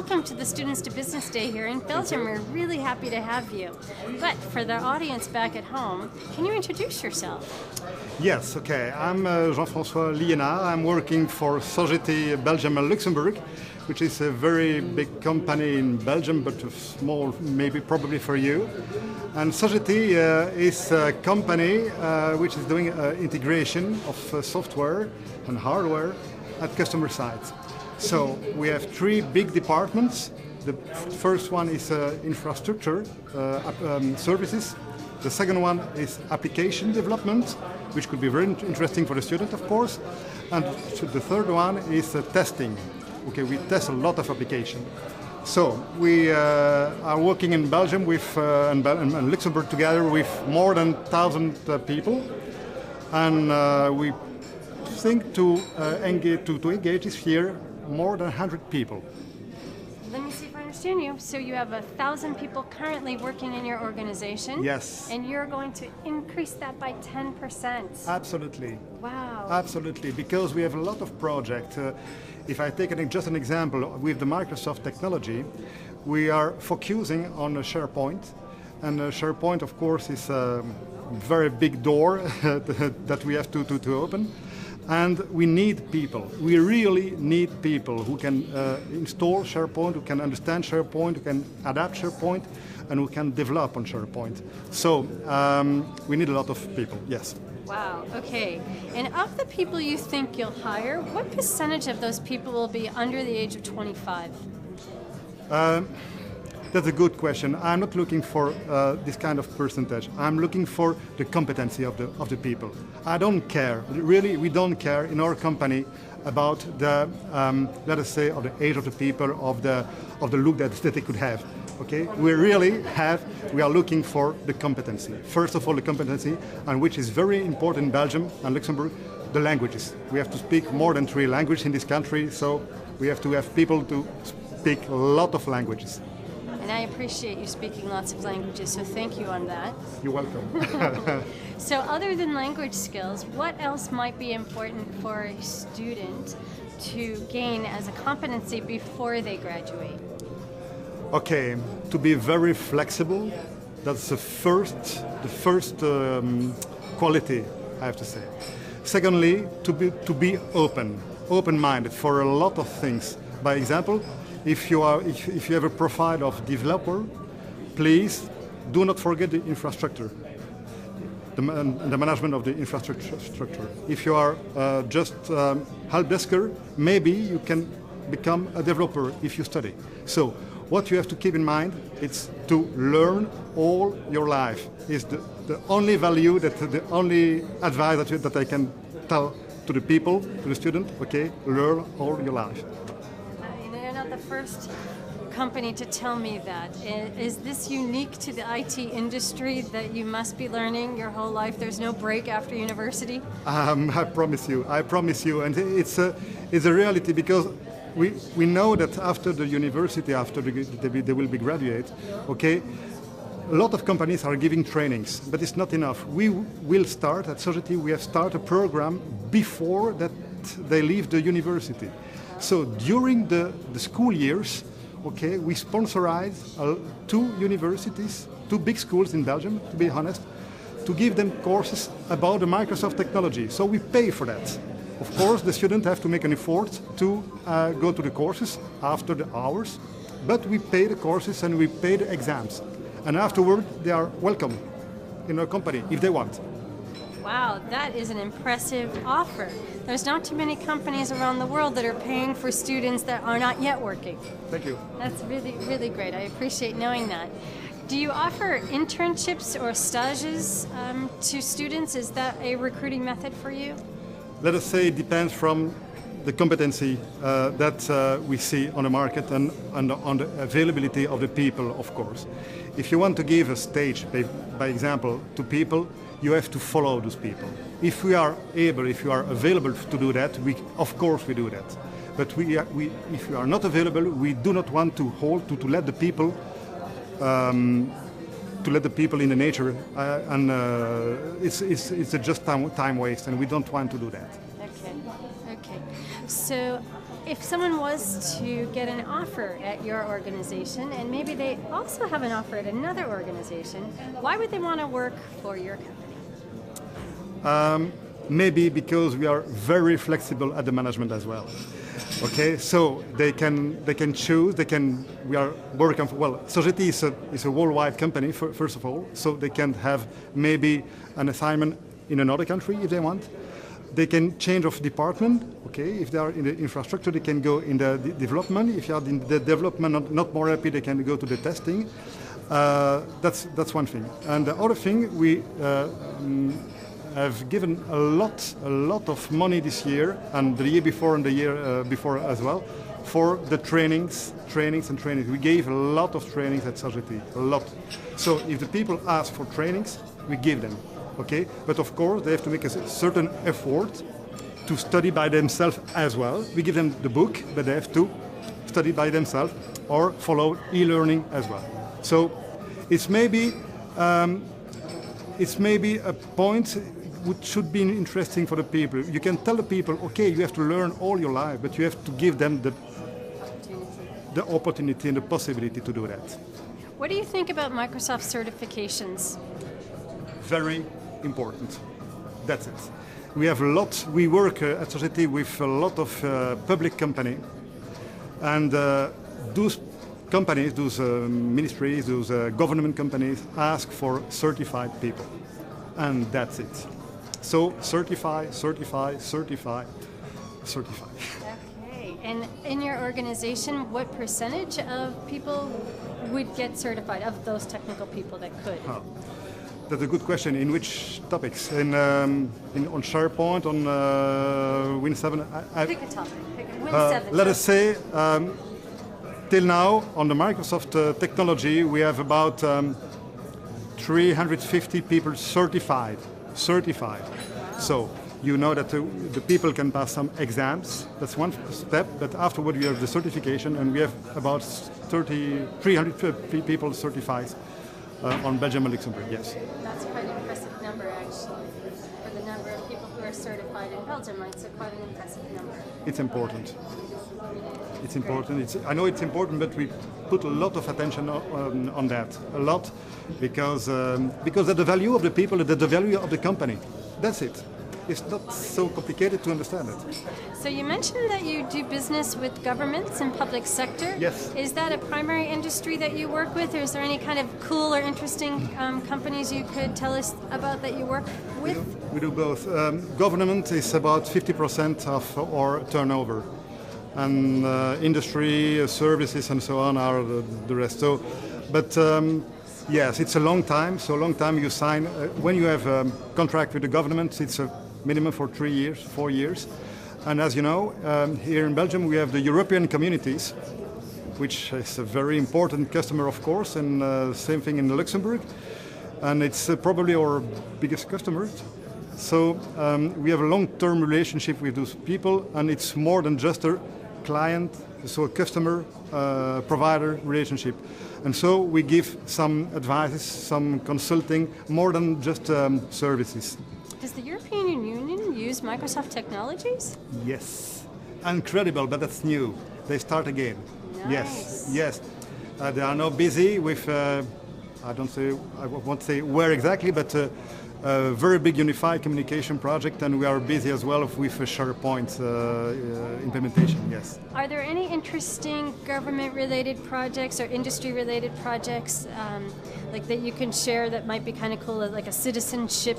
welcome to the Students to Business Day here in Belgium. We're really happy to have you. But for the audience back at home, can you introduce yourself? Yes, okay. I'm Jean-François Liénard. I'm working for Sogeti Belgium and Luxembourg, which is a very big company in Belgium, but small maybe probably for you. And Sogeti is a company which is doing integration of software and hardware at customer sites. So we have three big departments. The first one is infrastructure services. The second one is application development, which could be very interesting for the student, of course. And the third one is testing. Okay, we test a lot of application. So we are working in Belgium with and Luxembourg together with more than 1,000 people, and we think to engage this year more than 100 people. Let me see if I understand you. So you have 1,000 people currently working in your organization. Yes. And you're going to increase that by 10%. Absolutely. Wow. Absolutely, because we have a lot of projects. If I take just an example, with the Microsoft technology, we are focusing on SharePoint. And SharePoint, of course, is a very big door that we have to open. And we need people. We really need people who can install SharePoint, who can understand SharePoint, who can adapt SharePoint, and who can develop on SharePoint. So we need a lot of people, yes. Wow, okay. And of the people you think you'll hire, what percentage of those people will be under the age of 25? That's a good question. I'm not looking for this kind of percentage. I'm looking for the competency of the people. I don't care. Really, we don't care in our company about the, let us say, of the age of the people, of the look that they could have. Okay, we are looking for the competency. First of all, the competency, and which is very important in Belgium and Luxembourg, the languages. We have to speak more than 3 languages in this country, so we have to have people to speak a lot of languages. And I appreciate you speaking lots of languages, so thank you on that. You're welcome. So other than language skills, what else might be important for a student to gain as a competency before they graduate? Okay, to be very flexible, that's the first quality, I have to say. Secondly, to be open-minded for a lot of things. By example, if you have a profile of developer, please do not forget the infrastructure, the management of the infrastructure. If you are just help desker, maybe you can become a developer if you study. So what you have to keep in mind is to learn all your life. Is the only value, the only advice that I can tell to the people, to the student. Okay, learn all your life. You're not the first company to tell me that. Is this unique to the IT industry that you must be learning your whole life? There's no break after university? I promise you, and it's a reality, because we know that after the university, after they will be graduate, okay, a lot of companies are giving trainings, but it's not enough. We will start, at Sogeti, we have started a program before that they leave the university. So during the school years, okay, we sponsorize 2 universities, 2 big schools in Belgium, to be honest, to give them courses about the Microsoft technology. So we pay for that. Of course, the students have to make an effort to go to the courses after the hours, but we pay the courses and we pay the exams. And afterward, they are welcome in our company if they want. Wow, that is an impressive offer. There's not too many companies around the world that are paying for students that are not yet working. Thank you. That's really, really great. I appreciate knowing that. Do you offer internships or stages to students? Is that a recruiting method for you? Let us say it depends from the competency that we see on the market and on the availability of the people, of course. If you want to give a stage, by example, to people, you have to follow those people. If we are able, if you are available to do that, of course we do that. But if you are not available, we do not want to let the people in the nature, and it's just time waste, and we don't want to do that. Okay. So if someone was to get an offer at your organization, and maybe they also have an offer at another organization, why would they want to work for your company? Maybe because we are very flexible at the management as well. Okay, so they can choose. We are working. Sogeti is a worldwide company first of all, so they can have maybe an assignment in another country if they want. They can change of department. Okay, if they are in the infrastructure, they can go in the development. If you are in the development not more happy, they can go to the testing. That's one thing. And the other thing, we have given a lot of money this year and the year before and the year before as well for the trainings. We gave a lot of trainings at Sogeti, a lot. So if the people ask for trainings, we give them. Okay, but of course they have to make a certain effort to study by themselves as well. We give them the book, but they have to study by themselves or follow e-learning as well. So it's maybe a point which should be interesting for the people. You can tell the people, okay, you have to learn all your life, but you have to give them the opportunity and the possibility to do that. What do you think about Microsoft certifications? Very important. That's it. We have a lot. We work at Sogeti with a lot of public company, and those companies, those ministries, those government companies ask for certified people, and that's it. So certify. Okay. And in your organization, what percentage of people would get certified, of those technical people that could? That's a good question. In which topics? On SharePoint, on Win 7? Pick a topic. Win 7. Let us say, till now, on the Microsoft technology, we have about 350 people certified. Wow. So you know that the people can pass some exams. That's one step. But afterward, we have the certification, and we have about 300 people certified. On Belgium and Luxembourg, yes. That's quite an impressive number, actually, for the number of people who are certified in Belgium. It's quite an impressive number. It's important. It's important. I know it's important, but we put a lot of attention on that. A lot, because of the value of the people, the value of the company. That's it. It's not so complicated to understand it. So you mentioned that you do business with governments and public sector. Yes. Is that a primary industry that you work with, or is there any kind of cool or interesting companies you could tell us about that you work with? We do both. Government is about 50% of our turnover, and industry, services, and so on are the rest. So, but yes, it's a long time. So long time you sign. When you have a contract with the government, it's a minimum for 3 years, 4 years. And as you know, here in Belgium we have the European communities, which is a very important customer, of course, and same thing in Luxembourg. And it's probably our biggest customer. So we have a long-term relationship with those people, and it's more than just a client, so a customer provider relationship. And so we give some advice, some consulting, more than just services. Does the European Union use Microsoft technologies? Yes. Incredible, but that's new. They start again. Nice. Yes. They are now busy with, I won't say where exactly, but a very big unified communication project, and we are busy as well with a SharePoint implementation, yes. Are there any interesting government-related projects or industry-related projects like that you can share that might be kind of cool, like a citizenship,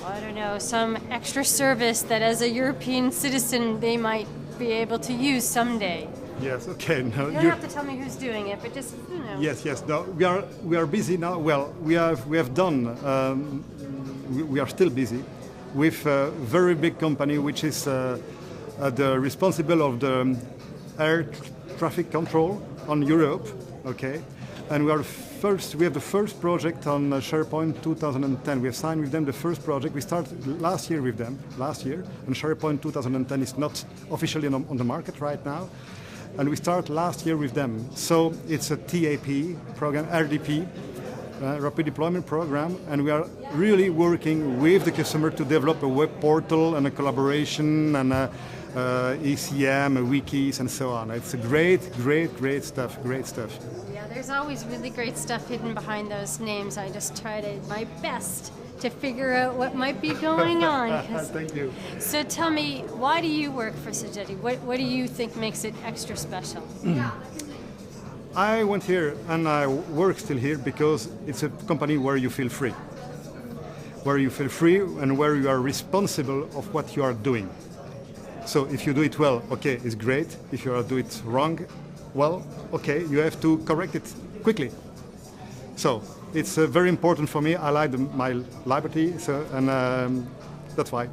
I don't know, some extra service that as a European citizen they might be able to use someday? Yes, okay. No, you don't have to tell me who's doing it, but just, you know. Yes. No, we are busy now. Well, we have done. We are still busy with a very big company, which is the responsible of the air traffic control on Europe. Okay, and we have the first project on SharePoint 2010. We have signed with them the first project. We started last year with them. And SharePoint 2010 is not officially on the market right now. And we started last year with them. So it's a TAP program, RDP, rapid deployment program, and we are really working with the customer to develop a web portal and a collaboration and ECM, wikis, and so on. It's a great stuff. Yeah, there's always really great stuff hidden behind those names. I just try my best to figure out what might be going on. Thank you. So tell me, why do you work for Sogeti? What do you think makes it extra special? I went here and I work still here because it's a company where you feel free. Where you feel free and where you are responsible of what you are doing. So if you do it well, okay, it's great. If you do it wrong, well, okay, you have to correct it quickly. So it's very important for me. I like my liberty, and that's why.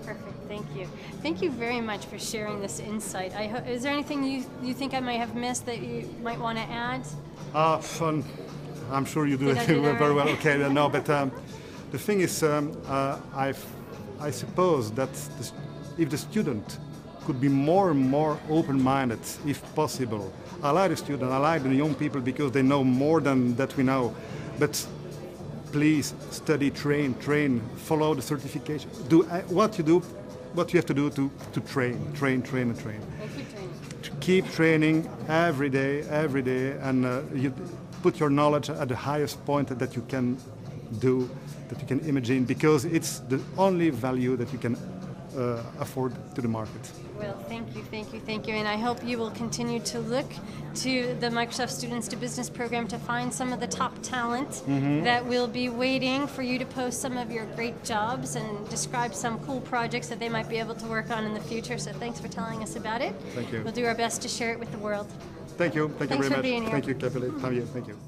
Perfect, thank you. Thank you very much for sharing this insight. Is there anything you think I might have missed that you might want to add? Fun. I'm sure you do it very well. Okay, no, but the thing is, I suppose that if the student could be more and more open-minded, if possible. I like the student, I like the young people because they know more than that we know. But please study, train, follow the certification. Do what you have to do to train. And keep training. To keep training every day, and you put your knowledge at the highest point that you can do, that you can imagine, because it's the only value that you can afford to the market. Well, thank you, and I hope you will continue to look to the Microsoft Students to Business program to find some of the top talent that will be waiting for you to post some of your great jobs and describe some cool projects that they might be able to work on in the future. So thanks for telling us about it. Thank you. We'll do our best to share it with the world. Thank you very much. Being here. Thank you, Capelli. Thank you.